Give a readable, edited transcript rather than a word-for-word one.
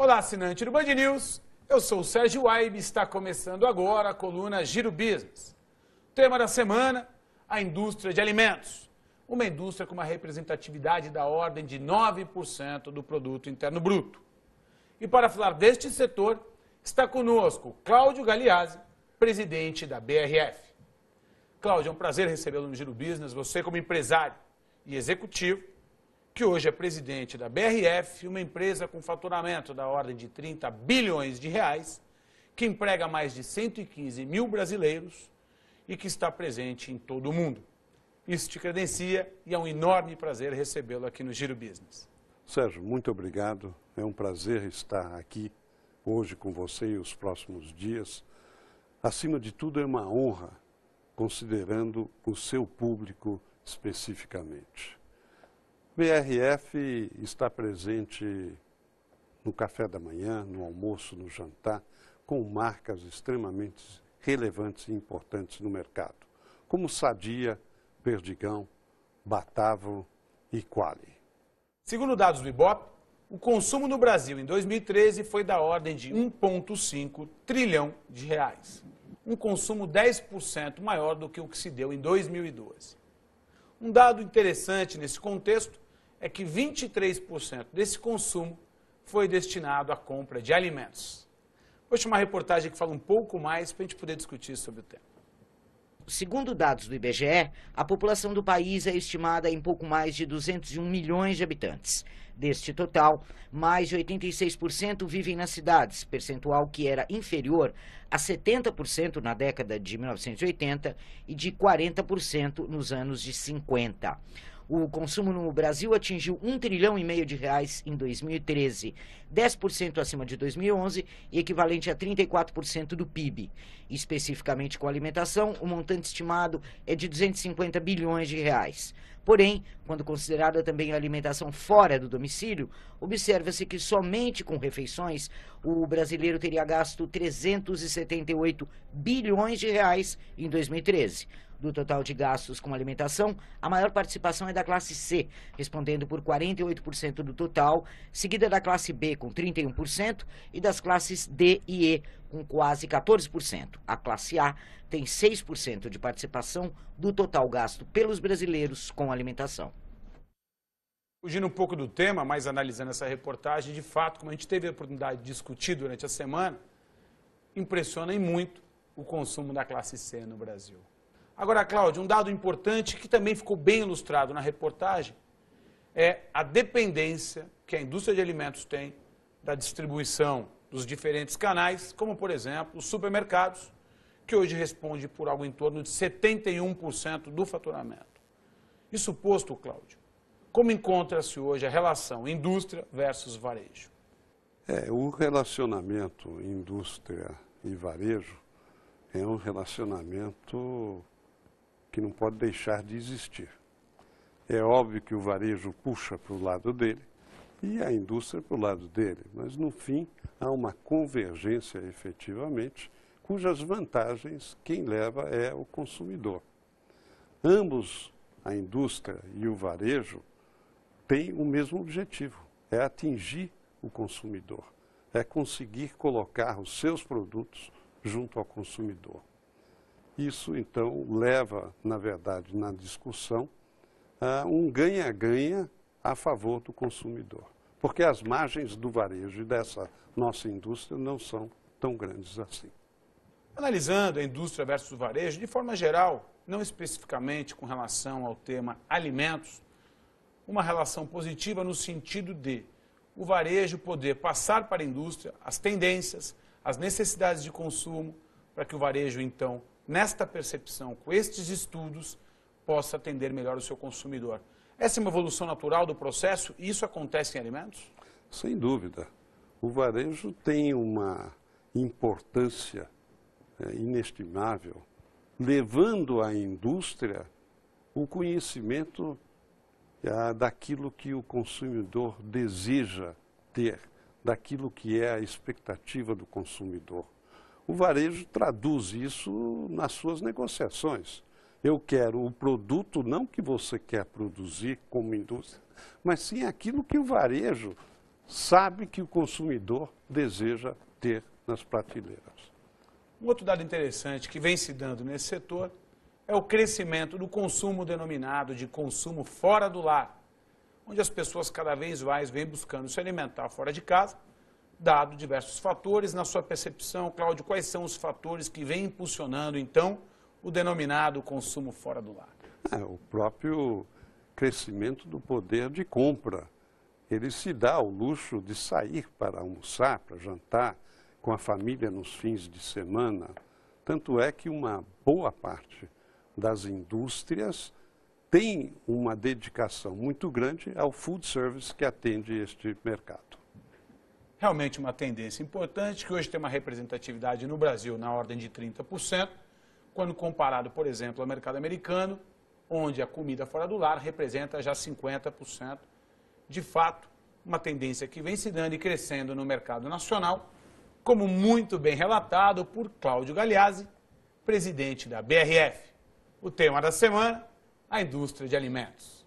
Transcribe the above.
Olá, assinante do Band News, eu sou o Sérgio Waibe e está começando agora a coluna Giro Business. Tema da semana, a indústria de alimentos. Uma indústria com uma representatividade da ordem de 9% do produto interno bruto. E para falar deste setor, está conosco Cláudio Galeazzi, presidente da BRF. Cláudio, é um prazer recebê-lo no Giro Business, você como empresário e executivo, que hoje é presidente da BRF, uma empresa com faturamento da ordem de 30 bilhões de reais, que emprega mais de 115 mil brasileiros e que está presente em todo o mundo. Isso te credencia e é um enorme prazer recebê-lo aqui no Giro Business. Sérgio, muito obrigado. É um prazer estar aqui hoje com você e os próximos dias. Acima de tudo, é uma honra, considerando o seu público especificamente. BRF está presente no café da manhã, no almoço, no jantar, com marcas extremamente relevantes e importantes no mercado, como Sadia, Perdigão, Batavo e Qualy. Segundo dados do Ibope, o consumo no Brasil em 2013 foi da ordem de 1,5 trilhão de reais. Um consumo 10% maior do que o que se deu em 2012. Um dado interessante nesse contexto é que 23% desse consumo foi destinado à compra de alimentos. Vou chamar uma reportagem que fala um pouco mais para a gente poder discutir sobre o tema. Segundo dados do IBGE, a população do país é estimada em pouco mais de 201 milhões de habitantes. Deste total, mais de 86% vivem nas cidades, percentual que era inferior a 70% na década de 1980 e de 40% nos anos de 50. O consumo no Brasil atingiu 1,5 trilhão de reais em 2013, 10% acima de 2011 e equivalente a 34% do PIB. Especificamente com alimentação, o montante estimado é de 250 bilhões de reais. Porém, quando considerada também a alimentação fora do domicílio, observa-se que somente com refeições o brasileiro teria gasto 378 bilhões de reais em 2013. Do total de gastos com alimentação, a maior participação é da classe C, respondendo por 48% do total, seguida da classe B com 31% e das classes D e E com quase 14%. A classe A tem 6% de participação do total gasto pelos brasileiros com alimentação. Fugindo um pouco do tema, mas analisando essa reportagem, de fato, como a gente teve a oportunidade de discutir durante a semana, impressiona em muito o consumo da classe C no Brasil. Agora, Cláudio, um dado importante que também ficou bem ilustrado na reportagem é a dependência que a indústria de alimentos tem da distribuição dos diferentes canais, como, por exemplo, os supermercados, que hoje responde por algo em torno de 71% do faturamento. Isso posto, Cláudio, como encontra-se hoje a relação indústria versus varejo? O relacionamento indústria e varejo é um relacionamento que não pode deixar de existir. É óbvio que o varejo puxa para o lado dele e a indústria para o lado dele, mas no fim há uma convergência efetivamente, cujas vantagens quem leva é o consumidor. Ambos, a indústria e o varejo, têm o mesmo objetivo, é atingir o consumidor, é conseguir colocar os seus produtos junto ao consumidor. Isso, então, leva, na verdade, na discussão, a um ganha-ganha a favor do consumidor. Porque as margens do varejo e dessa nossa indústria não são tão grandes assim. Analisando a indústria versus o varejo, de forma geral, não especificamente com relação ao tema alimentos, uma relação positiva no sentido de o varejo poder passar para a indústria as tendências, as necessidades de consumo, para que o varejo, então, nesta percepção, com estes estudos, possa atender melhor o seu consumidor. Essa é uma evolução natural do processo e isso acontece em alimentos? Sem dúvida. O varejo tem uma importância inestimável, levando à indústria o conhecimento daquilo que o consumidor deseja ter, daquilo que é a expectativa do consumidor. O varejo traduz isso nas suas negociações. Eu quero o produto não que você quer produzir como indústria, mas sim aquilo que o varejo sabe que o consumidor deseja ter nas prateleiras. Um outro dado interessante que vem se dando nesse setor é o crescimento do consumo denominado de consumo fora do lar, onde as pessoas cada vez mais vêm buscando se alimentar fora de casa, dado diversos fatores. Na sua percepção, Cláudio, quais são os fatores que vêm impulsionando, então, o denominado consumo fora do lar? O próprio crescimento do poder de compra. Ele se dá o luxo de sair para almoçar, para jantar com a família nos fins de semana. Tanto é que uma boa parte das indústrias tem uma dedicação muito grande ao food service que atende este mercado. Realmente uma tendência importante, que hoje tem uma representatividade no Brasil na ordem de 30%, quando comparado, por exemplo, ao mercado americano, onde a comida fora do lar representa já 50%. De fato, uma tendência que vem se dando e crescendo no mercado nacional, como muito bem relatado por Cláudio Galeazzi, presidente da BRF. O tema da semana, a indústria de alimentos.